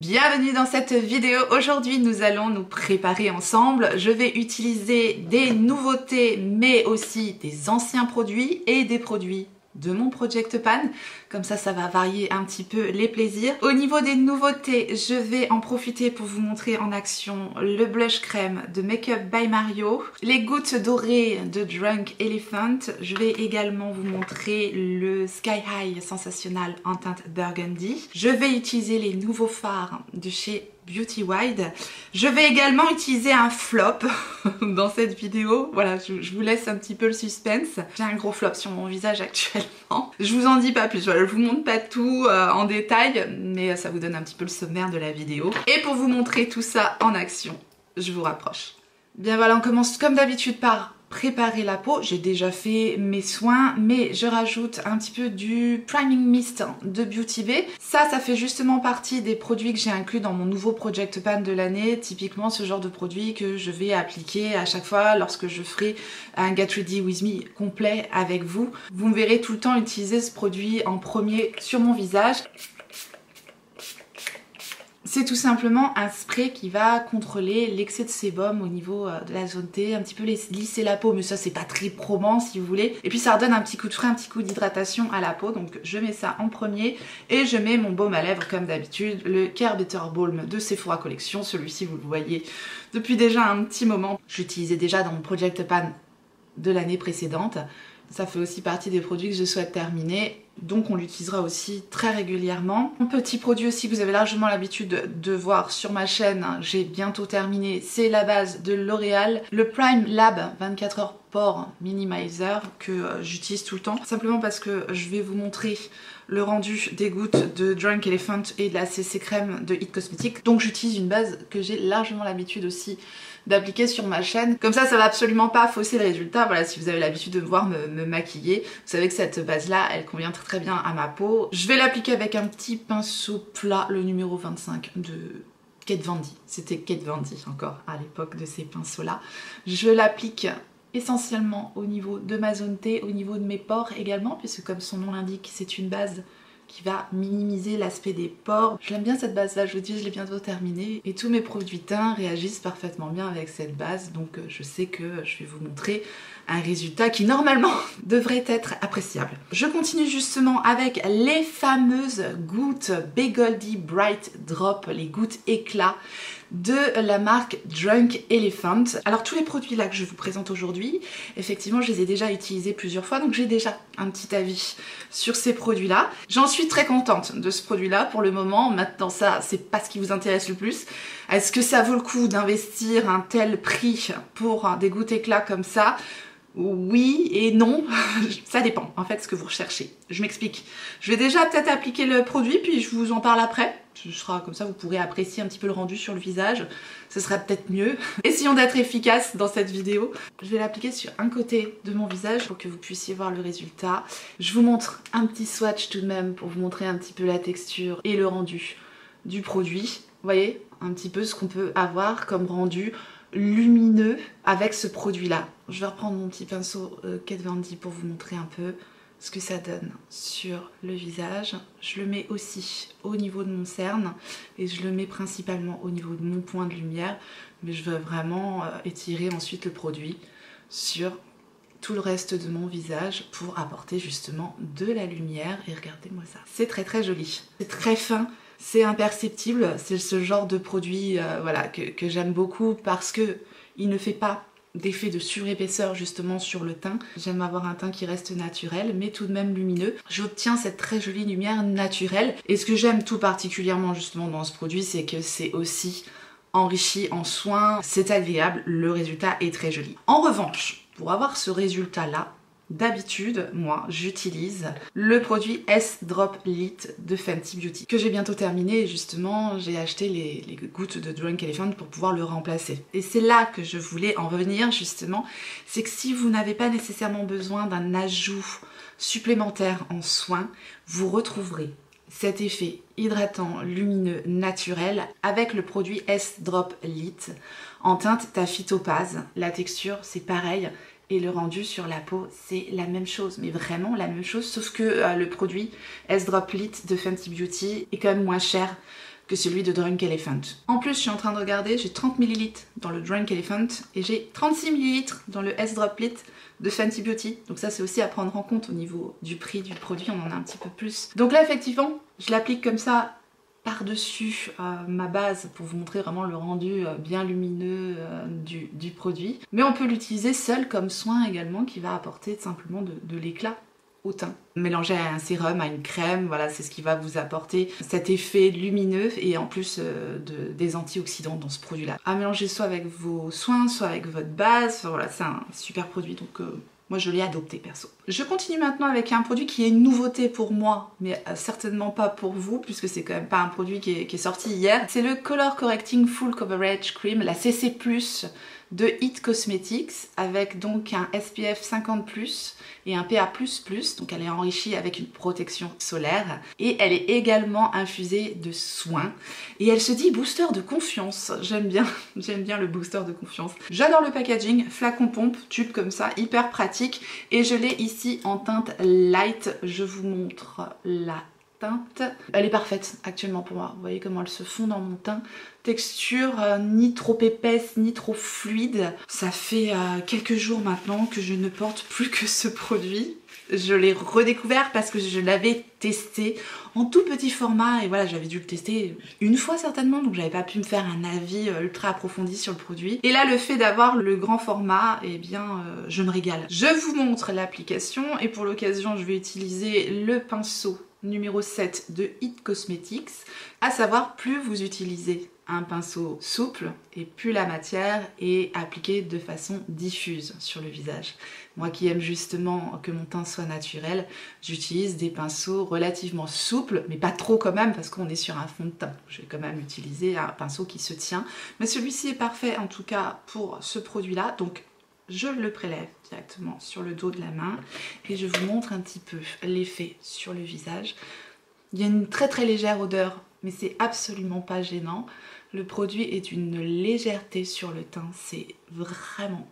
Bienvenue dans cette vidéo. Aujourd'hui nous allons nous préparer ensemble. Je vais utiliser des nouveautés mais aussi des anciens produits et des produits de mon Project Pan. Comme ça va varier un petit peu les plaisirs. Au niveau des nouveautés, je vais en profiter pour vous montrer en action le blush crème de Make Up by Mario, les gouttes dorées de Drunk Elephant. Je vais également vous montrer le Sky High Sensationnel en teinte Burgundy. Je vais utiliser les nouveaux fards de chez Beauty Wide. Je vais également utiliser un flop dans cette vidéo. Voilà, je vous laisse un petit peu le suspense. J'ai un gros flop sur mon visage actuellement. Je vous en dis pas plus, voilà, je vous montre pas tout en détail, mais ça vous donne un petit peu le sommaire de la vidéo. Et pour vous montrer tout ça en action, je vous rapproche. Bien voilà, on commence comme d'habitude par préparer la peau. J'ai déjà fait mes soins, mais je rajoute un petit peu du Priming Mist de Beauty Bay. Ça fait justement partie des produits que j'ai inclus dans mon nouveau Project Pan de l'année. Typiquement ce genre de produit que je vais appliquer à chaque fois lorsque je ferai un Get Ready With Me complet avec vous. Vous me verrez tout le temps utiliser ce produit en premier sur mon visage. C'est tout simplement un spray qui va contrôler l'excès de sébum au niveau de la zone T, un petit peu lisser la peau, mais ça c'est pas très probant si vous voulez. Et puis ça redonne un petit coup de frais, un petit coup d'hydratation à la peau, donc je mets ça en premier et je mets mon baume à lèvres comme d'habitude, le Care Better Balm de Sephora Collection. Celui-ci vous le voyez depuis déjà un petit moment. J'utilisais déjà dans mon Project Pan de l'année précédente. Ça fait aussi partie des produits que je souhaite terminer, donc on l'utilisera aussi très régulièrement. Un petit produit aussi que vous avez largement l'habitude de voir sur ma chaîne, j'ai bientôt terminé, c'est la base de L'Oréal, le Prime Lab 24 heures Pore Minimizer que j'utilise tout le temps, simplement parce que je vais vous montrer le rendu des gouttes de Drunk Elephant et de la CC crème de It Cosmetics. Donc j'utilise une base que j'ai largement l'habitude aussi d'appliquer sur ma chaîne. Comme ça va absolument pas fausser le résultat. Voilà, si vous avez l'habitude de me voir me maquiller, vous savez que cette base-là, elle convient très très bien à ma peau. Je vais l'appliquer avec un petit pinceau plat, le numéro 25 de Kat Von D. C'était Kat Von D encore à l'époque de ces pinceaux-là. Je l'applique essentiellement au niveau de ma zone T, au niveau de mes pores également, puisque comme son nom l'indique, c'est une base qui va minimiser l'aspect des pores. Je l'aime bien cette base là, je vous dis, je l'ai bientôt terminée et tous mes produits teints réagissent parfaitement bien avec cette base, donc je sais que je vais vous montrer un résultat qui normalement devrait être appréciable. Je continue justement avec les fameuses gouttes Begoldy Bright Drop, les gouttes éclat de la marque Drunk Elephant. Alors tous les produits là que je vous présente aujourd'hui, effectivement je les ai déjà utilisés plusieurs fois, donc j'ai déjà un petit avis sur ces produits là. J'en suis très contente de ce produit là pour le moment. Maintenant ça c'est pas ce qui vous intéresse le plus. Est-ce que ça vaut le coup d'investir un tel prix pour des gouttes éclat comme ça ? Oui et non, ça dépend en fait ce que vous recherchez. Je m'explique. Je vais déjà peut-être appliquer le produit puis je vous en parle après. Ce sera comme ça, vous pourrez apprécier un petit peu le rendu sur le visage. Ce sera peut-être mieux. Essayons d'être efficaces dans cette vidéo. Je vais l'appliquer sur un côté de mon visage pour que vous puissiez voir le résultat. Je vous montre un petit swatch tout de même pour vous montrer un petit peu la texture et le rendu du produit. Vous voyez un petit peu ce qu'on peut avoir comme rendu lumineux avec ce produit là. Je vais reprendre mon petit pinceau Kat Von D pour vous montrer un peu ce que ça donne sur le visage. Je le mets aussi au niveau de mon cerne et je le mets principalement au niveau de mon point de lumière, mais je veux vraiment étirer ensuite le produit sur tout le reste de mon visage pour apporter justement de la lumière. Et regardez-moi ça, c'est très très joli, c'est très fin. C'est imperceptible, c'est ce genre de produit voilà, que j'aime beaucoup parce que il ne fait pas d'effet de surépaisseur justement sur le teint. J'aime avoir un teint qui reste naturel mais tout de même lumineux. J'obtiens cette très jolie lumière naturelle et ce que j'aime tout particulièrement justement dans ce produit, c'est que c'est aussi enrichi en soins, c'est agréable, le résultat est très joli. En revanche, pour avoir ce résultat là, d'habitude, moi, j'utilise le produit S-Drop Lit de Fenty Beauty que j'ai bientôt terminé et justement, j'ai acheté les gouttes de Drunk Elephant pour pouvoir le remplacer. Et c'est là que je voulais en revenir justement, c'est que si vous n'avez pas nécessairement besoin d'un ajout supplémentaire en soins, vous retrouverez cet effet hydratant, lumineux, naturel avec le produit S-Drop Lit en teinte Taffy Topaz. La texture, c'est pareil. Et le rendu sur la peau, c'est la même chose, mais vraiment la même chose, sauf que le produit S-Drop Lit de Fenty Beauty est quand même moins cher que celui de Drunk Elephant. En plus, je suis en train de regarder, j'ai 30 ml dans le Drunk Elephant et j'ai 36 ml dans le S-Droplet de Fenty Beauty. Donc ça, c'est aussi à prendre en compte au niveau du prix du produit, on en a un petit peu plus. Donc là, effectivement, je l'applique comme ça par-dessus ma base pour vous montrer vraiment le rendu bien lumineux du produit. Mais on peut l'utiliser seul comme soin également qui va apporter simplement de l'éclat au teint. Mélanger à un sérum, à une crème, voilà, c'est ce qui va vous apporter cet effet lumineux et en plus des antioxydants dans ce produit-là. À mélanger soit avec vos soins, soit avec votre base, voilà, c'est un super produit donc moi je l'ai adopté perso. Je continue maintenant avec un produit qui est une nouveauté pour moi, mais certainement pas pour vous, puisque c'est quand même pas un produit qui est sorti hier. C'est le Color Correcting Full Coverage Cream, la CC+, de It Cosmetics, avec donc un SPF 50+, et un PA++, donc elle est enrichie avec une protection solaire, et elle est également infusée de soins, et elle se dit booster de confiance. J'aime bien le booster de confiance. J'adore le packaging, flacon pompe, tube comme ça, hyper pratique, et je l'ai ici en teinte light. Je vous montre la teinte. Elle est parfaite actuellement pour moi. Vous voyez comment elle se fond dans mon teint. Texture ni trop épaisse ni trop fluide. Ça fait quelques jours maintenant que je ne porte plus que ce produit. Je l'ai redécouvert parce que je l'avais testé en tout petit format et voilà, j'avais dû le tester une fois certainement, donc j'avais pas pu me faire un avis ultra approfondi sur le produit. Et là, le fait d'avoir le grand format, eh bien je me régale. Je vous montre l'application et pour l'occasion je vais utiliser le pinceau numéro 7 de It Cosmetics, à savoir plus vous utilisez un pinceau souple et plus la matière est appliquée de façon diffuse sur le visage. Moi qui aime justement que mon teint soit naturel, j'utilise des pinceaux relativement souples, mais pas trop quand même parce qu'on est sur un fond de teint. Je vais quand même utiliser un pinceau qui se tient, mais celui-ci est parfait en tout cas pour ce produit-là, donc je le prélève directement sur le dos de la main et je vous montre un petit peu l'effet sur le visage. Il y a une très légère odeur, mais c'est absolument pas gênant. Le produit est d'une légèreté sur le teint, c'est vraiment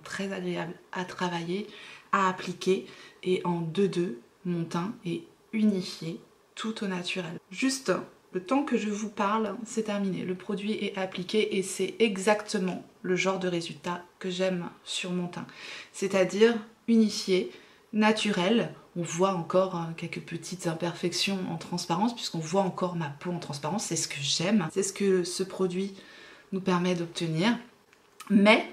très agréable à travailler, à appliquer et en 2-2, mon teint est unifié, tout au naturel. Juste le temps que je vous parle, c'est terminé. Le produit est appliqué et c'est exactement le genre de résultat que j'aime sur mon teint. C'est-à-dire unifié, naturel. On voit encore quelques petites imperfections en transparence puisqu'on voit encore ma peau en transparence. C'est ce que j'aime. C'est ce que ce produit nous permet d'obtenir. Mais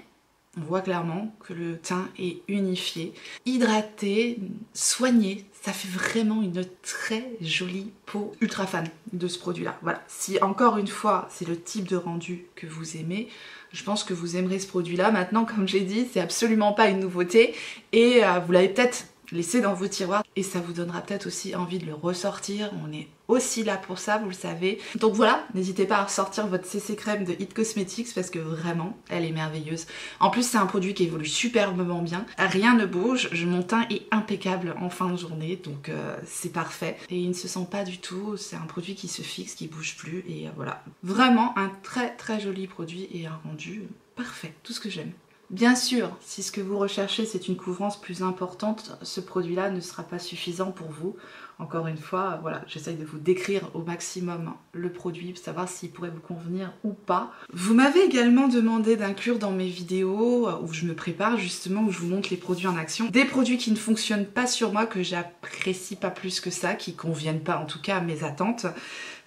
on voit clairement que le teint est unifié, hydraté, soigné. Ça fait vraiment une très jolie peau. Ultra fan de ce produit-là. Voilà. Si encore une fois, c'est le type de rendu que vous aimez, je pense que vous aimerez ce produit-là. Maintenant, comme j'ai dit, c'est absolument pas une nouveauté et vous l'avez peut-être laissé dans vos tiroirs et ça vous donnera peut-être aussi envie de le ressortir. On est aussi là pour ça, vous le savez. Donc voilà, n'hésitez pas à ressortir votre CC crème de It Cosmetics parce que vraiment, elle est merveilleuse. En plus, c'est un produit qui évolue superbement bien. Rien ne bouge, mon teint est impeccable en fin de journée, donc c'est parfait. Et il ne se sent pas du tout, c'est un produit qui se fixe, qui bouge plus et voilà. Vraiment un très joli produit et un rendu parfait, tout ce que j'aime. Bien sûr, si ce que vous recherchez c'est une couvrance plus importante, ce produit-là ne sera pas suffisant pour vous. Encore une fois, voilà, j'essaye de vous décrire au maximum le produit pour savoir s'il pourrait vous convenir ou pas. Vous m'avez également demandé d'inclure dans mes vidéos où je me prépare justement, où je vous montre les produits en action, des produits qui ne fonctionnent pas sur moi, que j'apprécie pas plus que ça, qui conviennent pas en tout cas à mes attentes.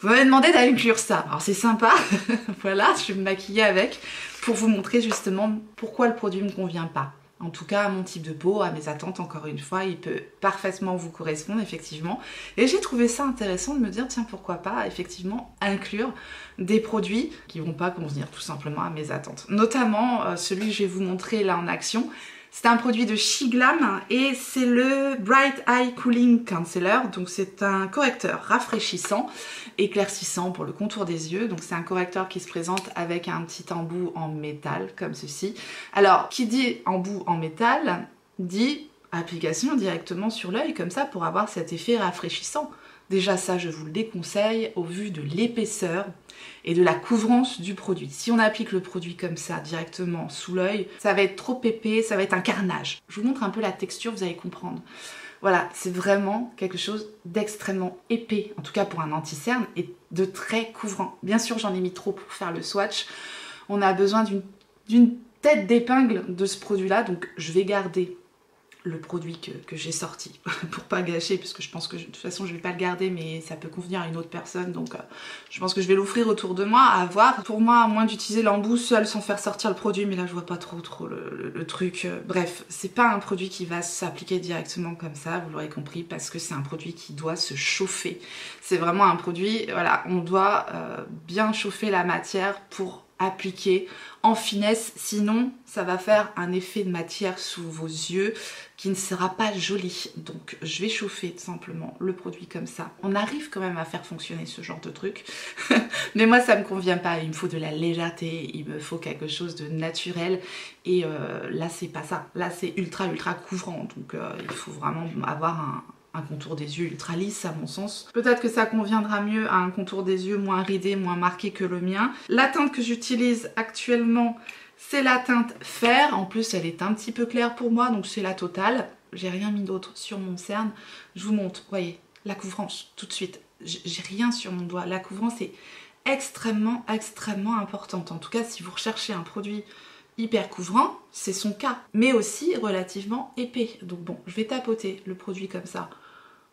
Vous m'avez demandé d'inclure ça, alors c'est sympa, voilà, je vais me maquiller avec pour vous montrer justement pourquoi le produit ne me convient pas. En tout cas à mon type de peau, à mes attentes, encore une fois, il peut parfaitement vous correspondre effectivement. Et j'ai trouvé ça intéressant de me dire tiens pourquoi pas effectivement inclure des produits qui vont pas convenir tout simplement à mes attentes. Notamment celui que je vais vous montrer là en action. C'est un produit de Shiglam et c'est le Bright Eye Cooling Concealer. Donc c'est un correcteur rafraîchissant, éclaircissant pour le contour des yeux. Donc c'est un correcteur qui se présente avec un petit embout en métal comme ceci. Alors qui dit embout en métal dit application directement sur l'œil comme ça pour avoir cet effet rafraîchissant. Déjà ça je vous le déconseille au vu de l'épaisseur et de la couvrance du produit. Si on applique le produit comme ça directement sous l'œil, ça va être trop épais, ça va être un carnage. Je vous montre un peu la texture, vous allez comprendre. Voilà, c'est vraiment quelque chose d'extrêmement épais, en tout cas pour un anti-cerne, et de très couvrant. Bien sûr, j'en ai mis trop pour faire le swatch. On a besoin d'une tête d'épingle de ce produit-là, donc je vais garder le produit que j'ai sorti pour pas gâcher, parce que je pense que de toute façon je vais pas le garder, mais ça peut convenir à une autre personne, donc je pense que je vais l'offrir autour de moi à voir. Pour moi, à moins d'utiliser l'embout seul sans faire sortir le produit, mais là je vois pas trop le truc. Bref, c'est pas un produit qui va s'appliquer directement comme ça, vous l'aurez compris, parce que c'est un produit qui doit se chauffer. C'est vraiment un produit, voilà, on doit bien chauffer la matière pour appliquer en finesse, sinon ça va faire un effet de matière sous vos yeux qui ne sera pas joli. Donc je vais chauffer tout simplement le produit comme ça. On arrive quand même à faire fonctionner ce genre de truc, mais moi ça me convient pas, il me faut de la légèreté, il me faut quelque chose de naturel, et là c'est pas ça, là c'est ultra couvrant, donc il faut vraiment avoir un contour des yeux ultra lisse à mon sens. Peut-être que ça conviendra mieux à un contour des yeux moins ridé, moins marqué que le mien. La teinte que j'utilise actuellement, c'est la teinte Fer. En plus, elle est un petit peu claire pour moi, donc c'est la totale. J'ai rien mis d'autre sur mon cerne. Je vous montre, voyez, la couvrance tout de suite. J'ai rien sur mon doigt. La couvrance est extrêmement importante. En tout cas, si vous recherchez un produit hyper couvrant, c'est son cas, mais aussi relativement épais. Donc bon, je vais tapoter le produit comme ça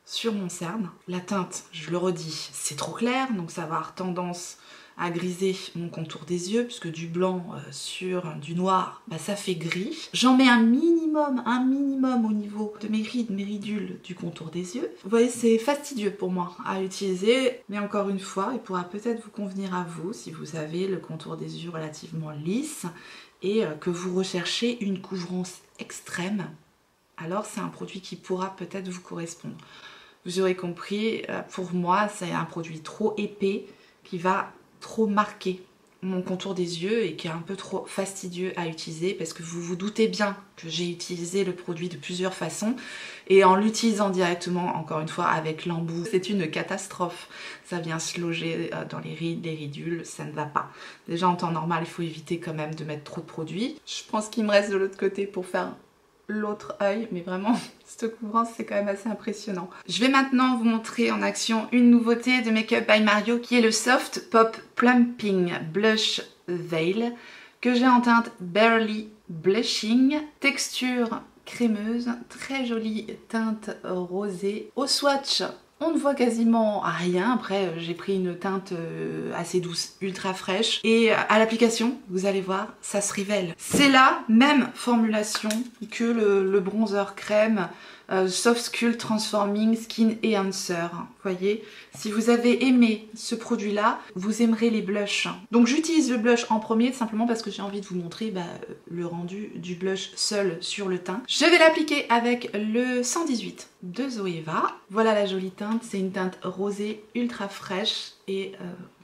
sur mon cerne. La teinte, je le redis, c'est trop clair, donc ça va avoir tendance à griser mon contour des yeux, puisque du blanc sur du noir, bah, ça fait gris. J'en mets un minimum au niveau de mes rides, mes ridules du contour des yeux. Vous voyez, c'est fastidieux pour moi à utiliser, mais encore une fois, il pourra peut-être vous convenir à vous si vous avez le contour des yeux relativement lisse et que vous recherchez une couvrance extrême. Alors c'est un produit qui pourra peut-être vous correspondre. Vous aurez compris, pour moi, c'est un produit trop épais qui va trop marquer mon contour des yeux et qui est un peu trop fastidieux à utiliser, parce que vous vous doutez bien que j'ai utilisé le produit de plusieurs façons, et en l'utilisant directement, encore une fois, avec l'embout, c'est une catastrophe. Ça vient se loger dans les rides, les ridules, ça ne va pas. Déjà en temps normal, il faut éviter quand même de mettre trop de produits. Je pense qu'il me reste de l'autre côté pour faire l'autre œil, mais vraiment cette couvrance c'est quand même assez impressionnant. Je vais maintenant vous montrer en action une nouveauté de Make Up by Mario, qui est le Soft Pop Plumping Blush Veil, que j'ai en teinte Barely Blushing, texture crémeuse, très jolie teinte rosée. Au swatch, on ne voit quasiment rien. Après, j'ai pris une teinte assez douce, ultra fraîche. Et à l'application, vous allez voir, ça se révèle. C'est la même formulation que le bronzer crème Soft Sculpt Transforming Skin Enhancer. Vous voyez, si vous avez aimé ce produit-là, vous aimerez les blushs. Donc j'utilise le blush en premier, simplement parce que j'ai envie de vous montrer le rendu du blush seul sur le teint. Je vais l'appliquer avec le 118 de Zoeva. Voilà la jolie teinte, c'est une teinte rosée ultra fraîche et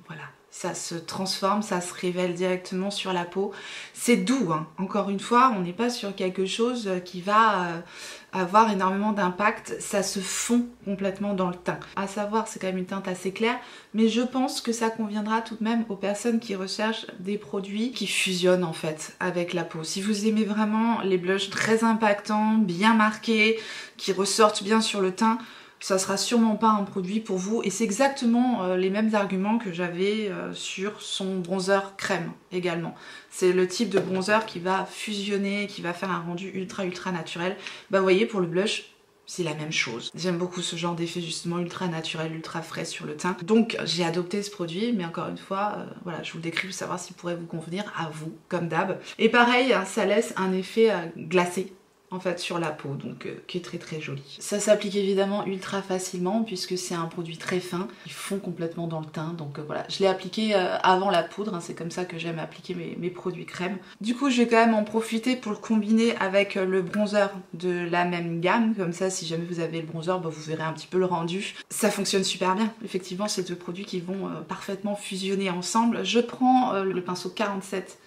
voilà. Ça se transforme, ça se révèle directement sur la peau. C'est doux, hein. Encore une fois, on n'est pas sur quelque chose qui va avoir énormément d'impact. Ça se fond complètement dans le teint. À savoir, c'est quand même une teinte assez claire, mais je pense que ça conviendra tout de même aux personnes qui recherchent des produits qui fusionnent en fait avec la peau. Si vous aimez vraiment les blushs très impactants, bien marqués, qui ressortent bien sur le teint, ça sera sûrement pas un produit pour vous, et c'est exactement les mêmes arguments que j'avais sur son bronzer crème également. C'est le type de bronzer qui va fusionner, qui va faire un rendu ultra naturel. Bah vous voyez, pour le blush, c'est la même chose. J'aime beaucoup ce genre d'effet justement ultra naturel, ultra frais sur le teint. Donc j'ai adopté ce produit, mais encore une fois, voilà, je vous le décris pour savoir s'il pourrait vous convenir à vous, comme d'hab. Et pareil, ça laisse un effet glacé en fait sur la peau, donc qui est très joli. Ça s'applique évidemment ultra facilement puisque c'est un produit très fin, il fond complètement dans le teint, donc voilà. Je l'ai appliqué avant la poudre, hein, c'est comme ça que j'aime appliquer mes produits crème. Du coup je vais quand même en profiter pour le combiner avec le bronzer de la même gamme, comme ça si jamais vous avez le bronzer, bah, vous verrez un petit peu le rendu. Ça fonctionne super bien, effectivement c'est deux produits qui vont parfaitement fusionner ensemble. Je prends le pinceau 47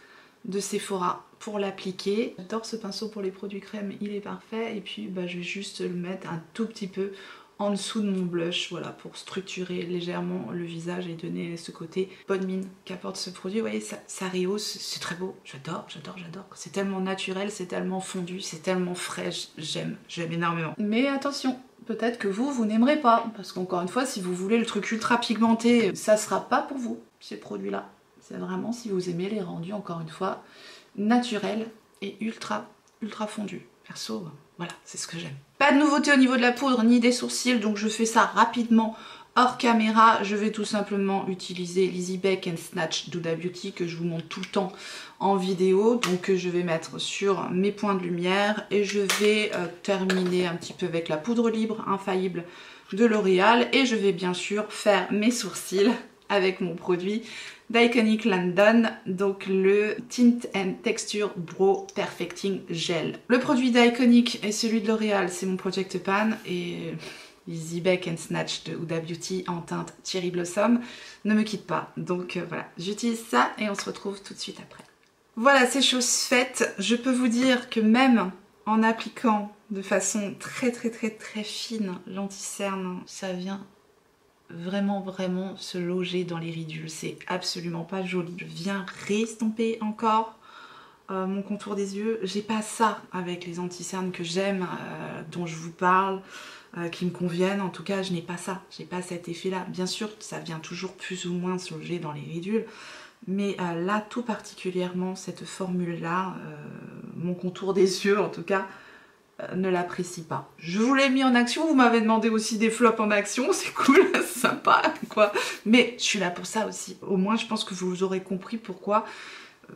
de Sephora pour l'appliquer. J'adore ce pinceau pour les produits crème, il est parfait. Et puis je vais juste le mettre un tout petit peu en dessous de mon blush, voilà, pour structurer légèrement le visage et donner ce côté bonne mine qu'apporte ce produit. Vous voyez, ça rehausse, c'est très beau, j'adore. C'est tellement naturel, c'est tellement fondu, c'est tellement frais, j'aime énormément. Mais attention, peut-être que vous n'aimerez pas. Parce qu'encore une fois, si vous voulez le truc ultra pigmenté, ça sera pas pour vous, ces produits-là. C'est vraiment si vous aimez les rendus, encore une fois, naturels et ultra fondus. Perso, voilà, c'est ce que j'aime. Pas de nouveauté au niveau de la poudre ni des sourcils, donc je fais ça rapidement hors caméra. Je vais tout simplement utiliser l'Easy Bake and Snatch d'Huda Beauty que je vous montre tout le temps en vidéo. Donc je vais mettre sur mes points de lumière et je vais terminer un petit peu avec la poudre libre infaillible de L'Oréal. Et je vais bien sûr faire mes sourcils avec mon produit d'Iconic London, donc le Tint and Texture Brow Perfecting Gel. Le produit d'Iconic et celui de L'Oréal, c'est mon Project Pan, et Easy Bake and Snatch de Huda Beauty en teinte Cherry Blossom ne me quitte pas. Donc voilà, j'utilise ça et on se retrouve tout de suite après. Voilà, c'est chose faite. Je peux vous dire que même en appliquant de façon très fine l'anti-cerne, ça vient vraiment se loger dans les ridules. C'est absolument pas joli. Je viens réestomper encore mon contour des yeux. J'ai pas ça avec les anti-cernes que j'aime, dont je vous parle, qui me conviennent. En tout cas, je n'ai pas ça. J'ai pas cet effet-là. Bien sûr, ça vient toujours plus ou moins se loger dans les ridules. Mais là, tout particulièrement, cette formule-là, mon contour des yeux en tout cas, ne l'apprécie pas. Je vous l'ai mis en action, vous m'avez demandé aussi des flops en action, c'est cool, sympa quoi. Mais je suis là pour ça aussi. Au moins je pense que vous aurez compris pourquoi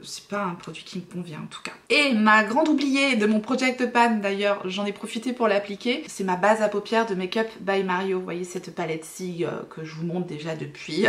c'est pas un produit qui me convient en tout cas. Et ma grande oubliée de mon Project Pan d'ailleurs, j'en ai profité pour l'appliquer, c'est ma base à paupières de Make Up by Mario. Vous voyez cette palette-ci que je vous montre déjà depuis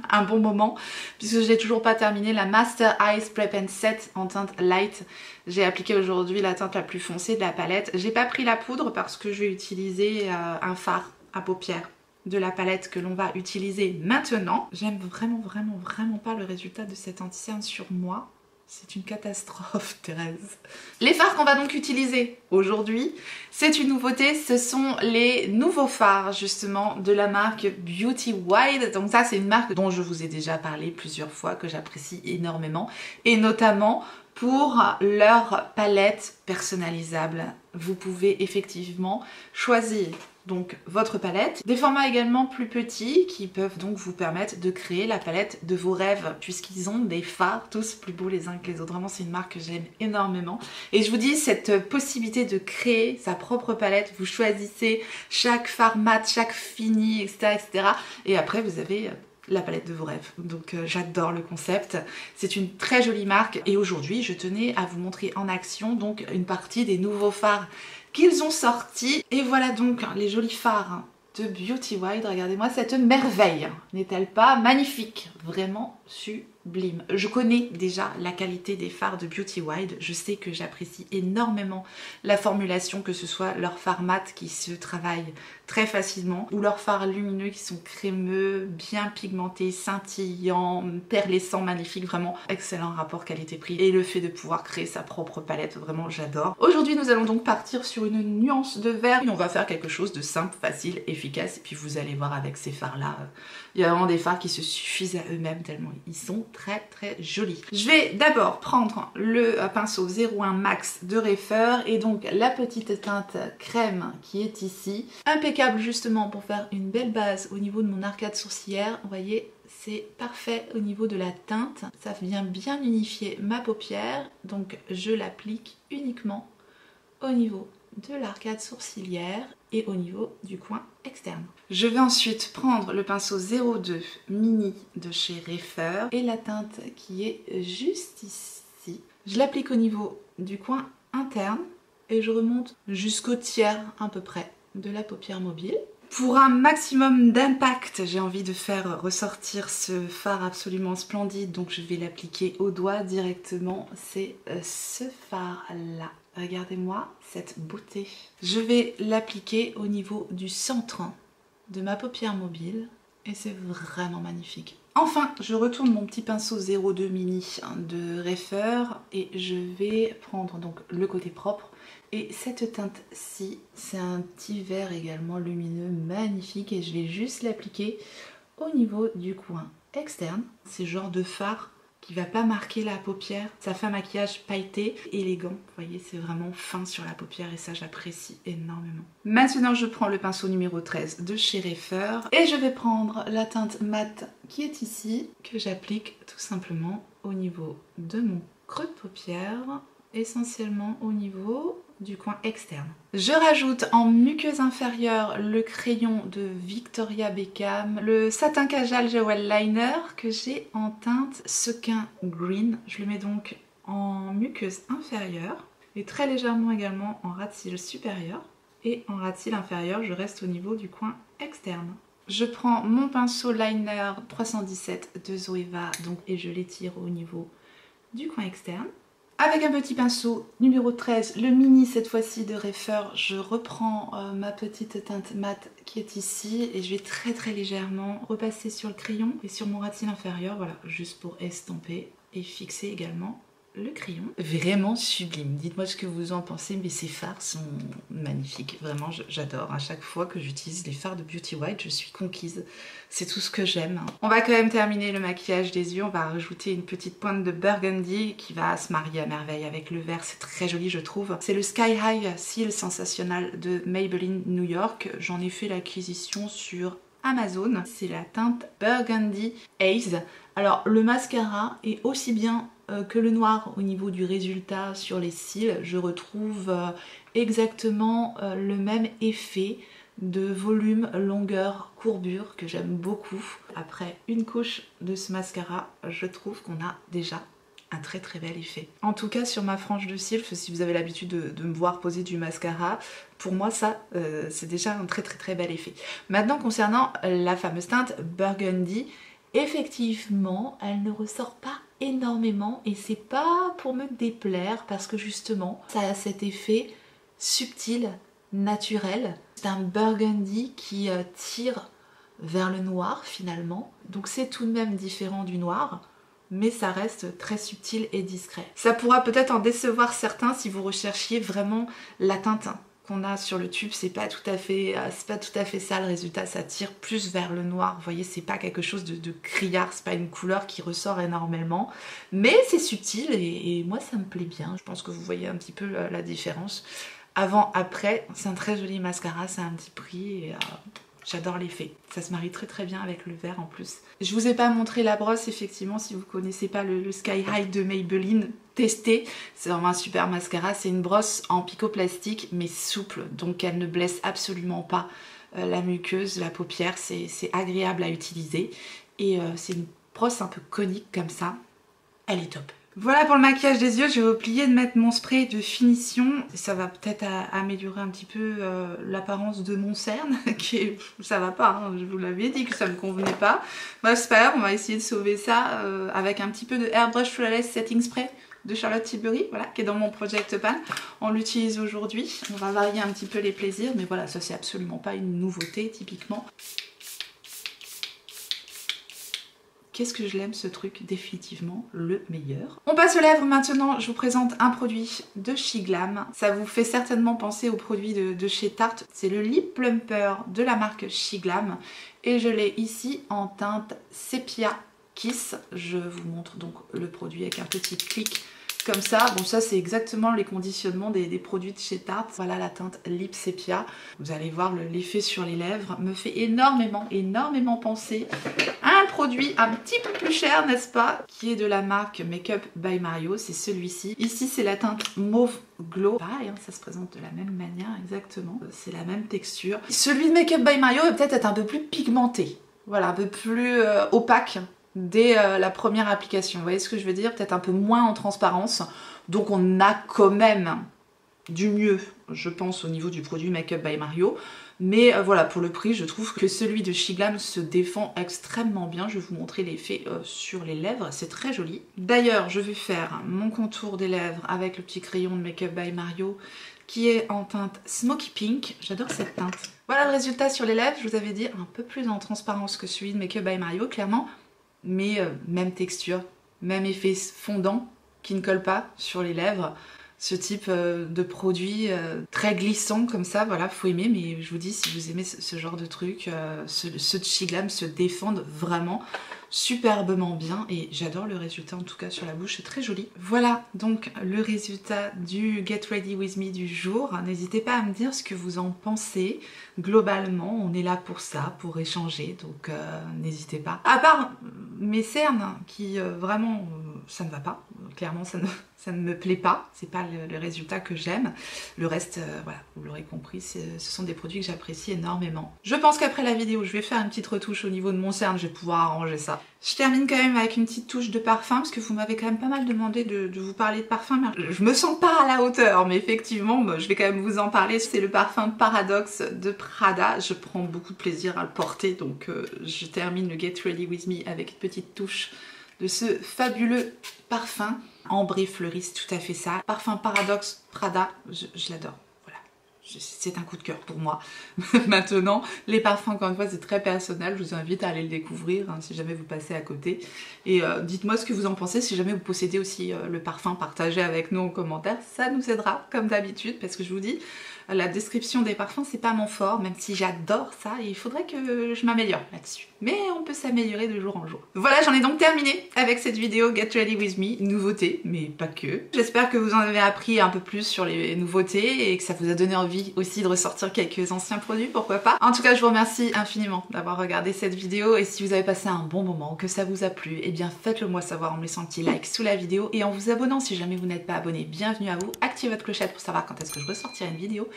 un bon moment, puisque je n'ai toujours pas terminé la Master Eyes Prep and Set en teinte light. J'ai appliqué aujourd'hui la teinte la plus foncée de la palette. J'ai pas pris la poudre parce que je vais utiliser un fard à paupières de la palette que l'on va utiliser maintenant. J'aime vraiment pas le résultat de cette anti-cerne sur moi. C'est une catastrophe, Thérèse. Les fards qu'on va donc utiliser aujourd'hui, c'est une nouveauté, ce sont les nouveaux fards justement de la marque Beauty Wild. Donc ça, c'est une marque dont je vous ai déjà parlé plusieurs fois, que j'apprécie énormément, et notamment pour leur palette personnalisable. Vous pouvez effectivement choisir donc votre palette, des formats également plus petits qui peuvent donc vous permettre de créer la palette de vos rêves, puisqu'ils ont des fards tous plus beaux les uns que les autres. Vraiment, c'est une marque que j'aime énormément, et je vous dis, cette possibilité de créer sa propre palette, vous choisissez chaque fard mat, chaque fini, etc. et après vous avez la palette de vos rêves. Donc j'adore le concept, c'est une très jolie marque, et aujourd'hui je tenais à vous montrer en action donc une partie des nouveaux fards qu'ils ont sortis. Et voilà donc les jolis fards de Beauty Wild. Regardez-moi cette merveille, n'est-elle pas magnifique? Vraiment sublime. Je connais déjà la qualité des fards de Beauty Wild, je sais que j'apprécie énormément la formulation, que ce soit leurs fards mat qui se travaillent très facilement, ou leurs fards lumineux qui sont crémeux, bien pigmentés, scintillants, perlescents, magnifiques. Vraiment excellent rapport qualité-prix, et le fait de pouvoir créer sa propre palette, vraiment j'adore. Aujourd'hui nous allons donc partir sur une nuance de vert, et on va faire quelque chose de simple, facile, efficace, et puis vous allez voir avec ces fards là, il y a vraiment des fards qui se suffisent à eux-mêmes tellement ils sont très jolis. Je vais d'abord prendre le pinceau 01 Max de Reifer, et donc la petite teinte crème qui est ici, impeccable justement pour faire une belle base au niveau de mon arcade sourcilière. Vous voyez, c'est parfait au niveau de la teinte, ça vient bien unifier ma paupière, donc je l'applique uniquement au niveau de l'arcade sourcilière et au niveau du coin externe. Je vais ensuite prendre le pinceau 02 mini de chez Reifer et la teinte qui est juste ici. Je l'applique au niveau du coin interne et je remonte jusqu'au tiers à peu près de la paupière mobile. Pour un maximum d'impact, j'ai envie de faire ressortir ce fard absolument splendide, donc je vais l'appliquer au doigt directement. C'est ce fard-là. Regardez-moi cette beauté. Je vais l'appliquer au niveau du centre de ma paupière mobile et c'est vraiment magnifique. Enfin, je retourne mon petit pinceau 02 mini de Reifer et je vais prendre donc le côté propre. Et cette teinte-ci, c'est un petit vert également lumineux, magnifique, et je vais juste l'appliquer au niveau du coin externe. C'est genre de fard qui va pas marquer la paupière. Ça fait un maquillage pailleté, élégant. Vous voyez, c'est vraiment fin sur la paupière et ça j'apprécie énormément. Maintenant je prends le pinceau numéro 13 de chez Reifer et je vais prendre la teinte mat qui est ici, que j'applique tout simplement au niveau de mon creux de paupière, essentiellement au niveau du coin externe. Je rajoute en muqueuse inférieure le crayon de Victoria Beckham, le satin cajal Jewel Liner que j'ai en teinte sequin green. Je le mets donc en muqueuse inférieure et très légèrement également en ras de cils supérieur. Et en ras de cils inférieur, je reste au niveau du coin externe. Je prends mon pinceau liner 317 de Zoeva donc, et je l'étire au niveau du coin externe. Avec un petit pinceau numéro 13, le mini cette fois-ci de Reifer, je reprends ma petite teinte mat qui est ici et je vais très légèrement repasser sur le crayon et sur mon ras de cils inférieur, voilà, juste pour estomper et fixer également le crayon. Vraiment sublime, dites-moi ce que vous en pensez, mais ces fards sont magnifiques, vraiment j'adore. À chaque fois que j'utilise les fards de Beauty White, je suis conquise, c'est tout ce que j'aime. On va quand même terminer le maquillage des yeux, on va rajouter une petite pointe de burgundy qui va se marier à merveille avec le vert, c'est très joli je trouve. C'est le Sky High Seal Sensational de Maybelline New York, j'en ai fait l'acquisition sur Amazon, c'est la teinte Burgundy Haze. Alors le mascara est aussi bien que le noir au niveau du résultat sur les cils, je retrouve exactement le même effet de volume, longueur, courbure que j'aime beaucoup. Après une couche de ce mascara, je trouve qu'on a déjà un très bel effet. En tout cas sur ma frange de cils, si vous avez l'habitude de me voir poser du mascara, pour moi ça c'est déjà un très bel effet. Maintenant concernant la fameuse teinte Burgundy, effectivement elle ne ressort pas énormément et c'est pas pour me déplaire parce que justement ça a cet effet subtil, naturel. C'est un burgundy qui tire vers le noir finalement, donc c'est tout de même différent du noir mais ça reste très subtil et discret. Ça pourra peut-être en décevoir certains si vous recherchiez vraiment la teinte qu'on a sur le tube, c'est pas tout à fait ça le résultat, ça tire plus vers le noir, vous voyez, c'est pas quelque chose de criard, c'est pas une couleur qui ressort énormément, mais c'est subtil et moi ça me plaît bien, je pense que vous voyez un petit peu la différence. Avant, après, c'est un très joli mascara, c'est un petit prix et j'adore l'effet, ça se marie très bien avec le vert en plus. Je vous ai pas montré la brosse, effectivement, si vous connaissez pas le Sky High de Maybelline, testez, c'est vraiment un super mascara, c'est une brosse en picoplastique mais souple, donc elle ne blesse absolument pas la muqueuse, la paupière, c'est agréable à utiliser et c'est une brosse un peu conique comme ça, elle est top. Voilà pour le maquillage des yeux, j'ai oublié de mettre mon spray de finition. Ça va peut-être améliorer un petit peu l'apparence de mon cerne, qui est... ça va pas, hein, je vous l'avais dit que ça me convenait pas. Bref, c'est pas grave, on va essayer de sauver ça avec un petit peu de Airbrush Flawless Setting Spray de Charlotte Tilbury, voilà, qui est dans mon Project Pan. On l'utilise aujourd'hui, on va varier un petit peu les plaisirs, mais voilà, ça c'est absolument pas une nouveauté typiquement. Qu'est-ce que je l'aime ce truc, définitivement le meilleur. On passe aux lèvres maintenant, je vous présente un produit de Shiglam. Ça vous fait certainement penser au produit de chez Tarte. C'est le Lip Plumper de la marque Shiglam. Et je l'ai ici en teinte Sepia Kiss. Je vous montre donc le produit avec un petit clic comme ça. Bon, ça c'est exactement les conditionnements des produits de chez Tarte. Voilà la teinte Lip Sepia. Vous allez voir l'effet sur les lèvres me fait énormément penser à un produit un petit peu plus cher, n'est-ce pas, qui est de la marque Makeup by Mario, c'est celui-ci. Ici c'est la teinte Mauve Glow. Pareil, hein, ça se présente de la même manière exactement. C'est la même texture. Celui de Makeup by Mario va peut-être être un peu plus pigmenté. Voilà, un peu plus opaque dès la première application. Vous voyez ce que je veux dire? Peut-être un peu moins en transparence. Donc on a quand même du mieux, je pense, au niveau du produit Makeup by Mario. Mais voilà, pour le prix, je trouve que celui de Shiglam se défend extrêmement bien. Je vais vous montrer l'effet sur les lèvres, c'est très joli. D'ailleurs, je vais faire mon contour des lèvres avec le petit crayon de Makeup by Mario qui est en teinte Smoky Pink. J'adore cette teinte. Voilà le résultat sur les lèvres, je vous avais dit un peu plus en transparence que celui de Makeup by Mario, clairement. Mais même texture, même effet fondant qui ne colle pas sur les lèvres. ce type de produit très glissant comme ça, voilà, faut aimer, mais je vous dis, si vous aimez ce genre de truc, ceux de Chez Glam se défendent vraiment superbement bien et j'adore le résultat en tout cas sur la bouche, c'est très joli. Voilà donc le résultat du Get Ready With Me du jour. N'hésitez pas à me dire ce que vous en pensez. Globalement, on est là pour ça, pour échanger, donc n'hésitez pas. À part mes cernes qui vraiment, ça ne va pas, clairement ça ne me plaît pas, c'est pas le résultat que j'aime. Le reste, voilà, vous l'aurez compris, ce sont des produits que j'apprécie énormément. Je pense qu'après la vidéo, je vais faire une petite retouche au niveau de mon cerne, je vais pouvoir arranger ça. Je termine quand même avec une petite touche de parfum, parce que vous m'avez quand même pas mal demandé de vous parler de parfum. Je me sens pas à la hauteur, mais effectivement, je vais quand même vous en parler. C'est le parfum Paradoxe de Prada. Je prends beaucoup de plaisir à le porter, donc je termine le Get Ready With Me avec une petite touche de ce fabuleux parfum. Ambré fleuri, c'est tout à fait ça. Parfum Paradoxe Prada, je l'adore. C'est un coup de cœur pour moi. Maintenant, les parfums, encore une fois, c'est très personnel. Je vous invite à aller le découvrir hein, si jamais vous passez à côté. Et dites-moi ce que vous en pensez. Si jamais vous possédez aussi le parfum, partagez avec nous en commentaire. Ça nous aidera, comme d'habitude, parce que je vous dis, la description des parfums, c'est pas mon fort, même si j'adore ça. Et il faudrait que je m'améliore là-dessus. Mais on peut s'améliorer de jour en jour. Voilà, j'en ai donc terminé avec cette vidéo Get Ready With Me. Nouveautés, mais pas que. J'espère que vous en avez appris un peu plus sur les nouveautés et que ça vous a donné envie aussi de ressortir quelques anciens produits, pourquoi pas. En tout cas, je vous remercie infiniment d'avoir regardé cette vidéo et si vous avez passé un bon moment, que ça vous a plu, eh bien faites-le moi savoir en me laissant un petit like sous la vidéo et en vous abonnant si jamais vous n'êtes pas abonné. Bienvenue à vous, activez votre clochette pour savoir quand est-ce que je ressortirai une vidéo.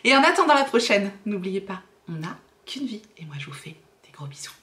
Et en attendant la prochaine, n'oubliez pas, on n'a qu'une vie et moi je vous fais des gros bisous.